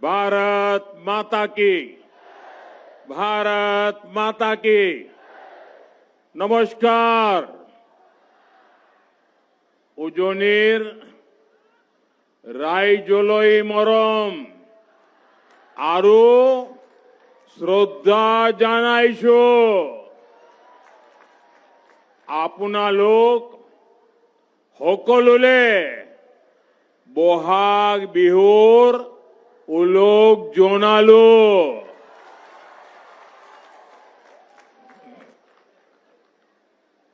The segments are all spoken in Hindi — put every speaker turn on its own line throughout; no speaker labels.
भारत माता की, भारत माता की। नमस्कार। उजोनीर रायजोलोई मरम आरु श्रद्धा जानाइशो। আপোনালোক সকলোলে বহাগ বিহুৰ उलोक जोनालो।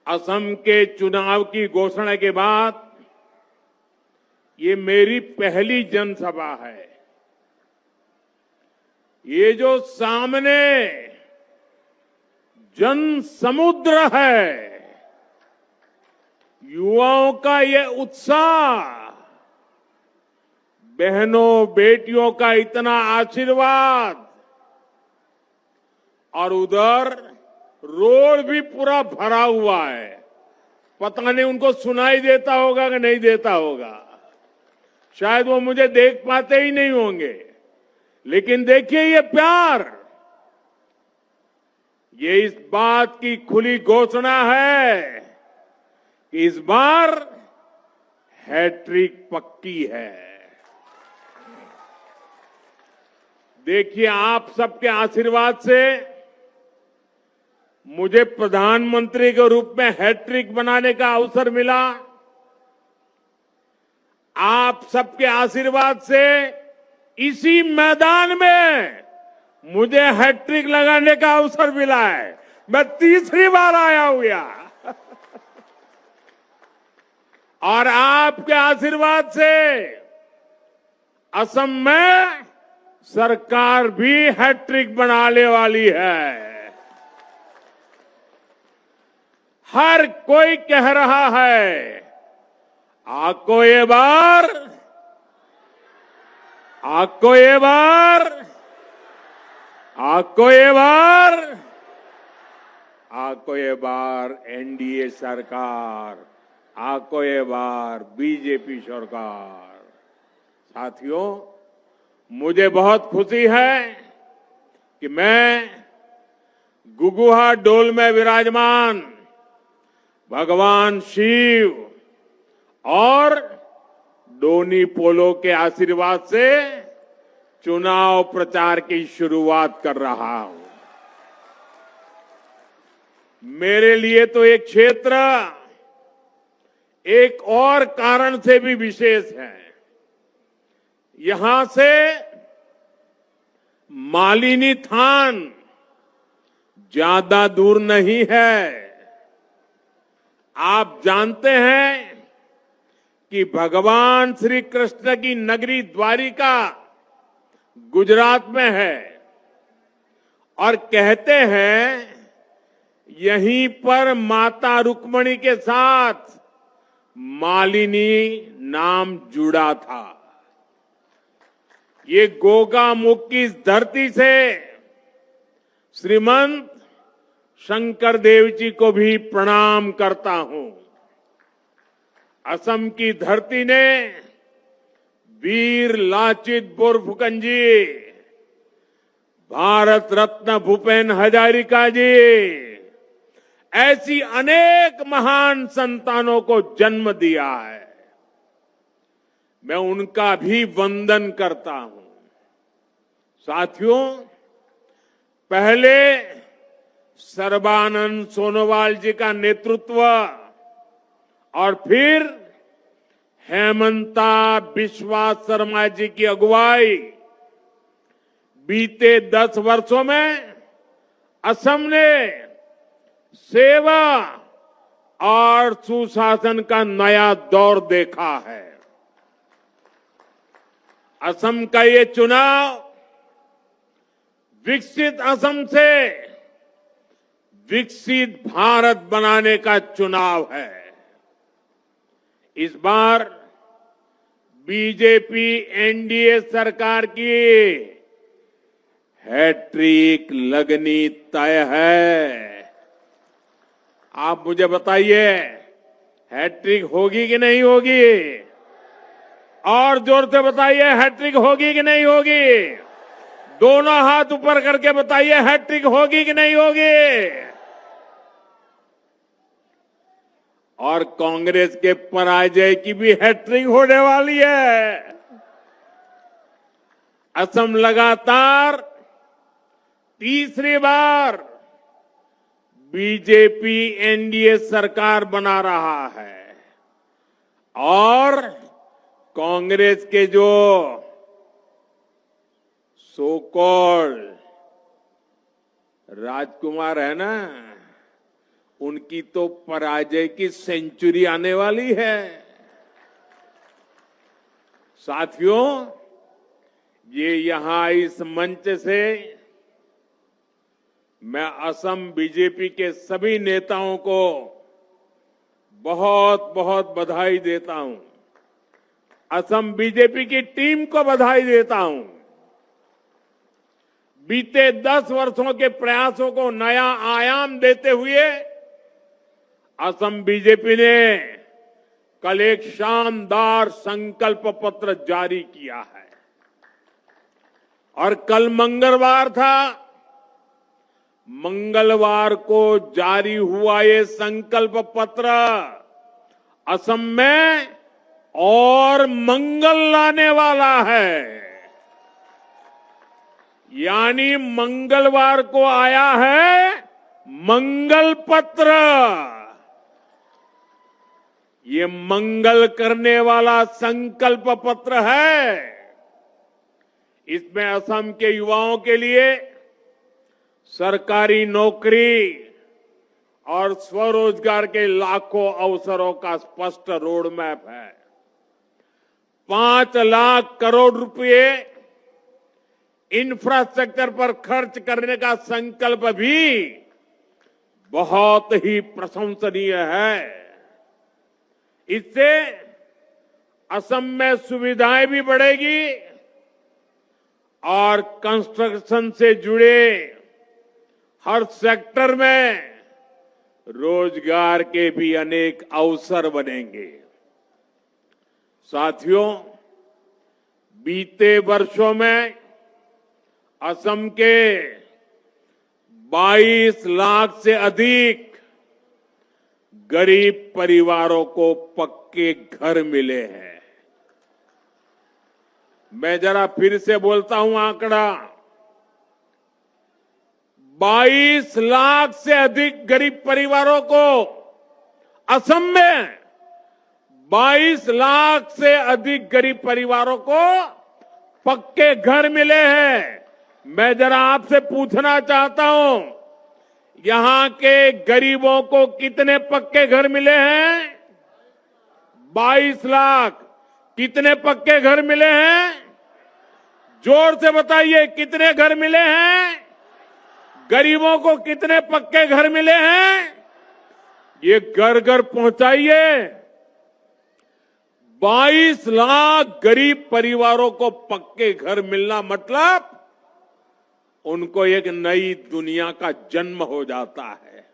असम के चुनाव की घोषणा के बाद ये मेरी पहली जनसभा है। ये जो सामने जन समुद्र है, युवाओं का ये उत्साह, बहनों बेटियों का इतना आशीर्वाद, और उधर रोड भी पूरा भरा हुआ है। पता नहीं उनको सुनाई देता होगा कि नहीं देता होगा, शायद वो मुझे देख पाते ही नहीं होंगे। लेकिन देखिए ये प्यार, ये इस बात की खुली घोषणा है कि इस बार हैट्रिक पक्की है। देखिए, आप सबके आशीर्वाद से मुझे प्रधानमंत्री के रूप में हैट्रिक बनाने का अवसर मिला। आप सबके आशीर्वाद से इसी मैदान में मुझे हैट्रिक लगाने का अवसर मिला है। मैं तीसरी बार आया हुआ और आपके आशीर्वाद से असम में सरकार भी हैट्रिक बनाने वाली है। हर कोई कह रहा है, आपको ये बार, आपको ये बार, आपको ये बार, आपको ये बार एनडीए सरकार, आपको ये बार बीजेपी सरकार। साथियों, मुझे बहुत खुशी है कि मैं गुगुहा डोल में विराजमान भगवान शिव और डोनी पोलो के आशीर्वाद से चुनाव प्रचार की शुरुआत कर रहा हूं। मेरे लिए तो एक क्षेत्र एक और कारण से भी विशेष है। यहां से मालिनी थान ज्यादा दूर नहीं है। आप जानते हैं कि भगवान श्री कृष्ण की नगरी द्वारिका गुजरात में है, और कहते हैं यहीं पर माता रुक्मणी के साथ मालिनी नाम जुड़ा था। ये गोगा मुख की इस धरती से श्रीमंत शंकर देव जी को भी प्रणाम करता हूं। असम की धरती ने वीर लाचित बोरफुकन जी, भारत रत्न भूपेन हजारिका जी, ऐसी अनेक महान संतानों को जन्म दिया है। मैं उनका भी वंदन करता हूं। साथियों, पहले सर्बानंद सोनोवाल जी का नेतृत्व और फिर हेमंता बिस्वा शर्मा जी की अगुवाई, बीते 10 वर्षों में असम ने सेवा और सुशासन का नया दौर देखा है। असम का ये चुनाव विकसित असम से विकसित भारत बनाने का चुनाव है। इस बार बीजेपी एनडीए सरकार की हैट्रिक लगनी तय है। आप मुझे बताइए, हैट्रिक होगी कि नहीं होगी? और जोर से बताइए, हैट्रिक होगी कि नहीं होगी? दोनों हाथ ऊपर करके बताइए, हैट्रिक होगी कि नहीं होगी? और कांग्रेस के पराजय की भी हैट्रिक होने वाली है। असम लगातार तीसरी बार बीजेपी एनडीए सरकार बना रहा है और कांग्रेस के जो सो कॉल्ड राजकुमार है ना, उनकी तो पराजय की सेंचुरी आने वाली है। साथियों, ये यहां इस मंच से मैं असम बीजेपी के सभी नेताओं को बहुत बहुत बधाई देता हूं। असम बीजेपी की टीम को बधाई देता हूं। बीते 10 वर्षों के प्रयासों को नया आयाम देते हुए असम बीजेपी ने कल एक शानदार संकल्प पत्र जारी किया है और कल मंगलवार था। मंगलवार को जारी हुआ ये संकल्प पत्र असम में और मंगल लाने वाला है। यानी मंगलवार को आया है मंगल पत्र। ये मंगल करने वाला संकल्प पत्र है। इसमें असम के युवाओं के लिए सरकारी नौकरी और स्वरोजगार के लाखों अवसरों का स्पष्ट रोड मैप है। 5 लाख करोड़ रुपए इंफ्रास्ट्रक्चर पर खर्च करने का संकल्प भी बहुत ही प्रशंसनीय है। इससे असम में सुविधाएं भी बढ़ेगी और कंस्ट्रक्शन से जुड़े हर सेक्टर में रोजगार के भी अनेक अवसर बनेंगे। साथियों, बीते वर्षों में असम के 22 लाख से अधिक गरीब परिवारों को पक्के घर मिले हैं। मैं जरा फिर से बोलता हूं आंकड़ा, 22 लाख से अधिक गरीब परिवारों को असम में 22 लाख से अधिक गरीब परिवारों को पक्के घर मिले हैं। मैं जरा आपसे पूछना चाहता हूं, यहां के गरीबों को कितने पक्के घर मिले हैं? 22 लाख। कितने पक्के घर मिले हैं? जोर से बताइए, कितने घर मिले हैं? गरीबों को कितने पक्के घर मिले हैं? ये घर घर पहुंचाइए। 22 लाख गरीब परिवारों को पक्के घर मिलना मतलब उनको एक नई दुनिया का जन्म हो जाता है।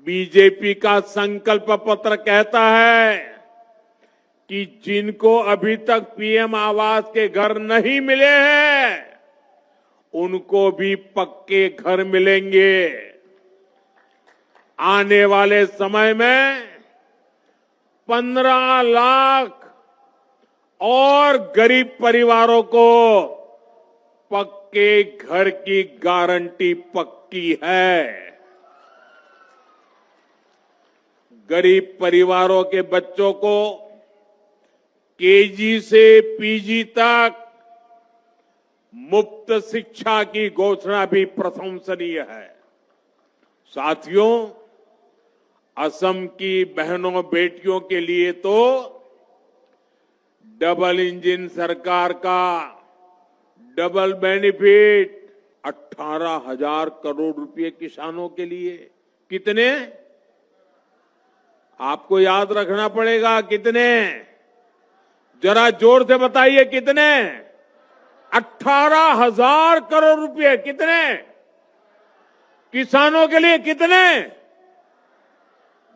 बीजेपी का संकल्प पत्र कहता है कि जिनको अभी तक पीएम आवास के घर नहीं मिले हैं, उनको भी पक्के घर मिलेंगे। आने वाले समय में 15 लाख और गरीब परिवारों को पक्के घर की गारंटी पक्की है। गरीब परिवारों के बच्चों को केजी से पीजी तक मुफ्त शिक्षा की घोषणा भी प्रशंसनीय है। साथियों, असम की बहनों बेटियों के लिए तो डबल इंजन सरकार का डबल बेनिफिट 18,000 करोड़ रुपए किसानों के लिए। कितने? आपको याद रखना पड़ेगा कितने। जरा जोर से बताइए कितने। 18,000 करोड़ रुपए। कितने? किसानों के लिए कितने?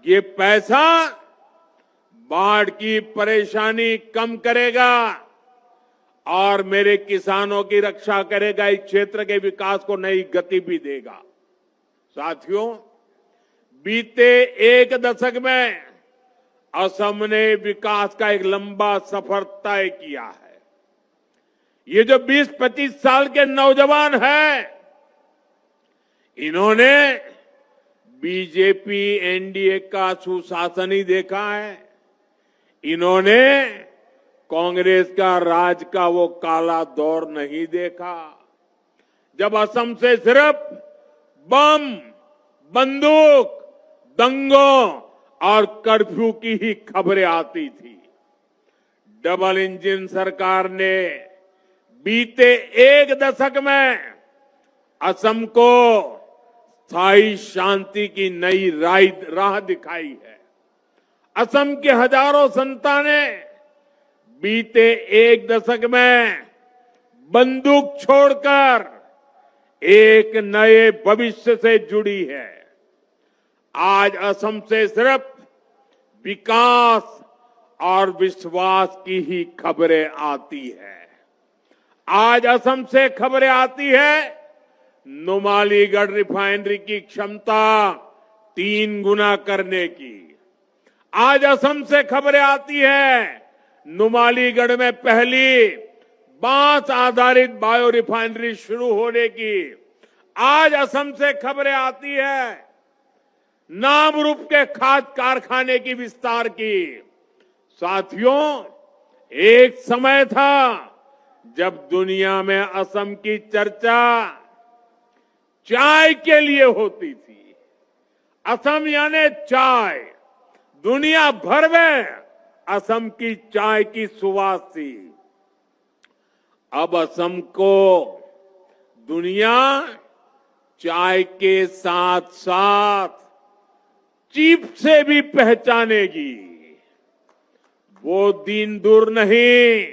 ये पैसा बाढ़ की परेशानी कम करेगा और मेरे किसानों की रक्षा करेगा। इस क्षेत्र के विकास को नई गति भी देगा। साथियों, बीते एक दशक में असम ने विकास का एक लंबा सफर तय किया है। ये जो 20-25 साल के नौजवान हैं, इन्होंने बीजेपी एनडीए का सुशासन ही देखा है। इन्होंने कांग्रेस का राज का वो काला दौर नहीं देखा, जब असम से सिर्फ बम, बंदूक, दंगों और कर्फ्यू की ही खबरें आती थी। डबल इंजन सरकार ने बीते एक दशक में असम को स्थायी शांति की नई राह दिखाई है। असम के हजारों संतानें बीते एक दशक में बंदूक छोड़कर एक नए भविष्य से जुड़ी है। आज असम से सिर्फ विकास और विश्वास की ही खबरें आती है। आज असम से खबरें आती है नुमालीगढ़ रिफाइनरी की क्षमता 3 गुना करने की। आज असम से खबरें आती है नुमालीगढ़ में पहली बांस आधारित बायो रिफाइनरी शुरू होने की। आज असम से खबरें आती है नामरूप के खाद कारखाने की विस्तार की। साथियों, एक समय था जब दुनिया में असम की चर्चा चाय के लिए होती थी। असम यानी चाय, दुनिया भर में असम की चाय की सुवास थी। अब असम को दुनिया चाय के साथ साथ चीप से भी पहचानेगी। वो दिन दूर नहीं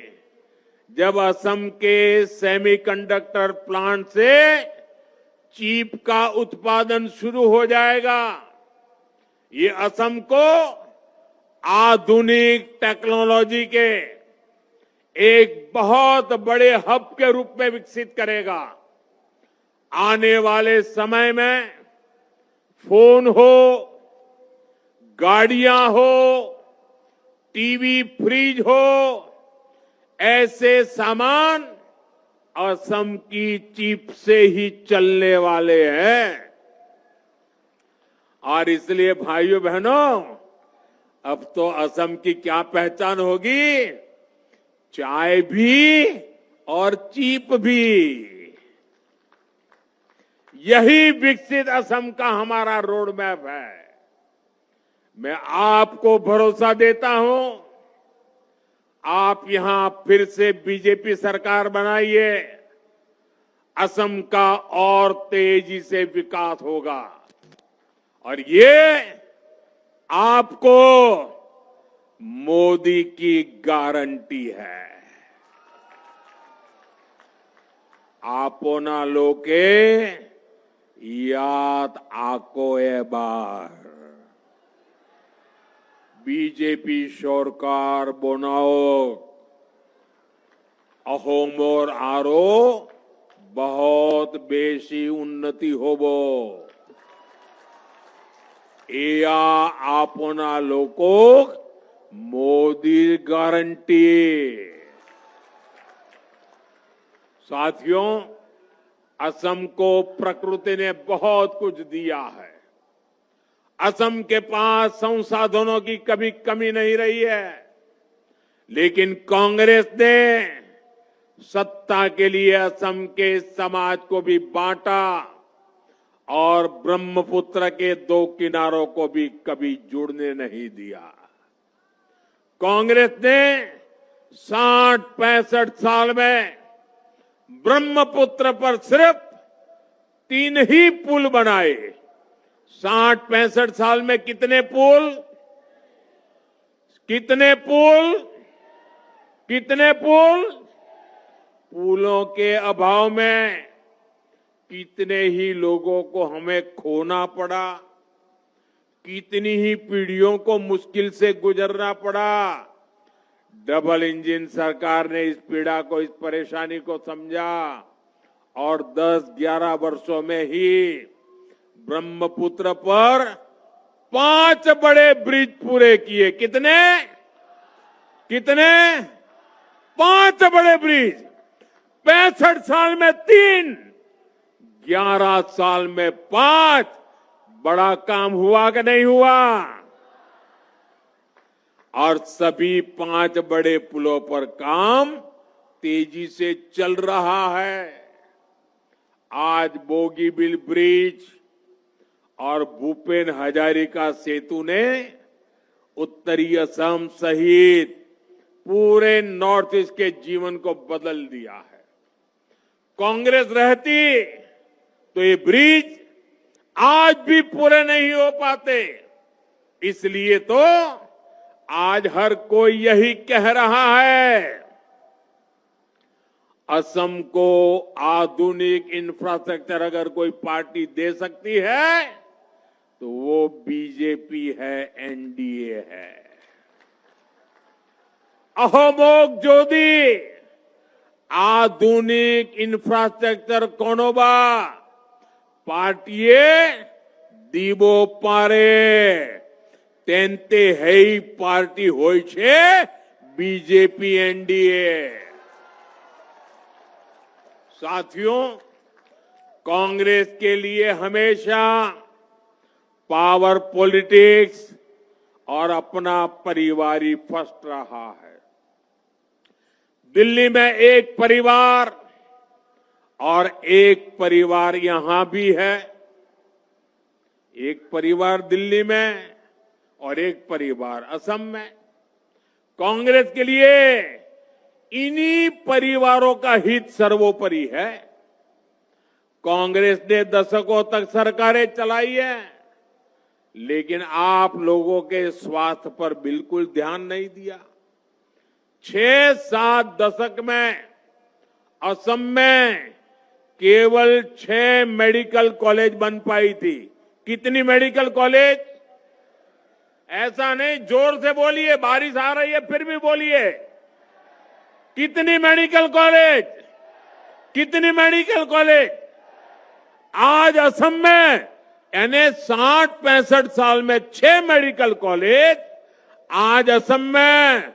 जब असम के सेमीकंडक्टर प्लांट से चीप का उत्पादन शुरू हो जाएगा। ये असम को आधुनिक टेक्नोलॉजी के एक बहुत बड़े हब के रूप में विकसित करेगा। आने वाले समय में फोन हो, गाड़ियां हो, टीवी, फ्रिज हो, ऐसे सामान असम की चिप से ही चलने वाले हैं। और इसलिए भाइयों बहनों, अब तो असम की क्या पहचान होगी? चाय भी और चिप भी। यही विकसित असम का हमारा रोड मैप है। मैं आपको भरोसा देता हूं, आप यहां फिर से बीजेपी सरकार बनाइए, असम का और तेजी से विकास होगा। और ये आपको मोदी की गारंटी है। आपो ना लोके याद आको ए बार। बीजेपी सरकार बनाओ, अहोमोर आरो बहुत बेसी उन्नति होबो। एया आपना लोकोक मोदी गारंटी। साथियों, असम को प्रकृति ने बहुत कुछ दिया है। असम के पास संसाधनों की कभी कमी नहीं रही है, लेकिन कांग्रेस ने सत्ता के लिए असम के समाज को भी बांटा और ब्रह्मपुत्र के 2 किनारों को भी कभी जुड़ने नहीं दिया। कांग्रेस ने 60-65 साल में ब्रह्मपुत्र पर सिर्फ 3 ही पुल बनाए। 60-65 साल में कितने पुल? कितने पुल? कितने पुल? पुलों के अभाव में कितने ही लोगों को हमें खोना पड़ा, कितनी ही पीढ़ियों को मुश्किल से गुजरना पड़ा। डबल इंजन सरकार ने इस पीड़ा को, इस परेशानी को समझा और 10-11 वर्षों में ही ब्रह्मपुत्र पर 5 बड़े ब्रिज पूरे किए। कितने? 5 बड़े ब्रिज। 65 साल में 3, 11 साल में 5। बड़ा काम हुआ कि नहीं हुआ? और सभी 5 बड़े पुलों पर काम तेजी से चल रहा है। आज बोगीबिल ब्रिज और भूपेन हजारिका सेतु ने उत्तरी असम सहित पूरे नॉर्थ ईस्ट के जीवन को बदल दिया है। कांग्रेस रहती तो ये ब्रिज आज भी पूरे नहीं हो पाते। इसलिए तो आज हर कोई यही कह रहा है, असम को आधुनिक इंफ्रास्ट्रक्चर अगर कोई पार्टी दे सकती है तो वो बीजेपी है, एनडीए है। अहोमोग जोदी आधुनिक इंफ्रास्ट्रक्चर कोनोबा पार्टीए दीबो पारे तेंते हेई पार्टी होय छे बीजेपी, एनडीए। साथियों, कांग्रेस के लिए हमेशा पावर पॉलिटिक्स और अपना परिवारी फर्स्ट रहा है। दिल्ली में एक परिवार और एक परिवार यहां भी है। एक परिवार दिल्ली में और एक परिवार असम में। कांग्रेस के लिए इन्हीं परिवारों का हित सर्वोपरि है। कांग्रेस ने दशकों तक सरकारें चलाई है, लेकिन आप लोगों के स्वास्थ्य पर बिल्कुल ध्यान नहीं दिया। 6-7 दशक में असम में केवल 6 मेडिकल कॉलेज बन पाई थी। कितनी मेडिकल कॉलेज? ऐसा नहीं, जोर से बोलिए, बारिश आ रही है फिर भी बोलिए। कितनी मेडिकल कॉलेज? कितनी मेडिकल कॉलेज? आज असम में यानी 60-65 साल में 6 मेडिकल कॉलेज। आज असम में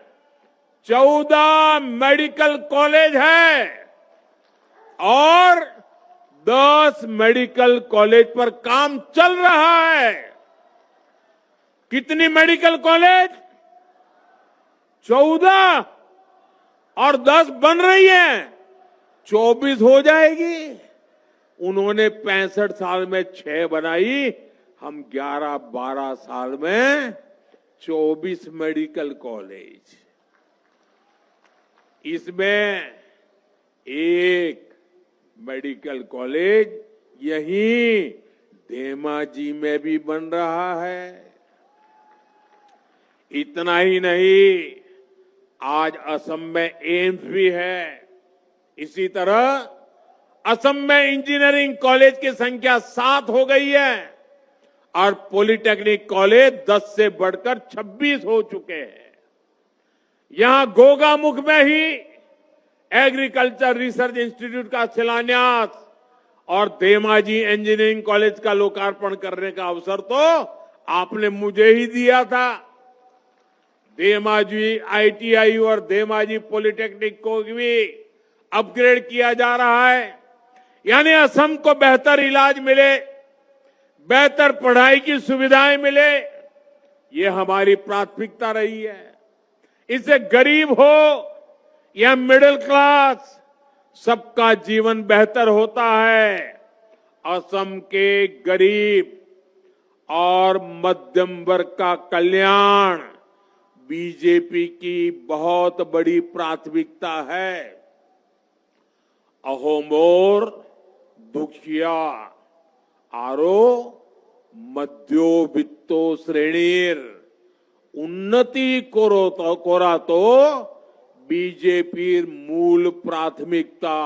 14 मेडिकल कॉलेज है और 10 मेडिकल कॉलेज पर काम चल रहा है। कितनी मेडिकल कॉलेज? 14 और 10 बन रही है, 24 हो जाएगी। उन्होंने 65 साल में 6 बनाई, हम 11-12 साल में 24 मेडिकल कॉलेज। इसमें एक मेडिकल कॉलेज यहीं धेमाजी में भी बन रहा है। इतना ही नहीं, आज असम में एम्स भी है। इसी तरह असम में इंजीनियरिंग कॉलेज की संख्या 7 हो गई है और पॉलिटेक्निक कॉलेज 10 से बढ़कर 26 हो चुके हैं। यहां गोगामुख में ही एग्रीकल्चर रिसर्च इंस्टीट्यूट का शिलान्यास और धेमाजी इंजीनियरिंग कॉलेज का लोकार्पण करने का अवसर तो आपने मुझे ही दिया था। धेमाजी आईटीआई और धेमाजी पॉलिटेक्निक को भी अपग्रेड किया जा रहा है। यानी असम को बेहतर इलाज मिले, बेहतर पढ़ाई की सुविधाएं मिले, ये हमारी प्राथमिकता रही है। इससे गरीब हो या मिडिल क्लास, सबका जीवन बेहतर होता है। असम के गरीब और मध्यम वर्ग का कल्याण बीजेपी की बहुत बड़ी प्राथमिकता है। अहोमोर दुखिया आरो मध्योवित्तो श्रेणीर उन्नति कोरा तो बीजेपीर मूल प्राथमिकता।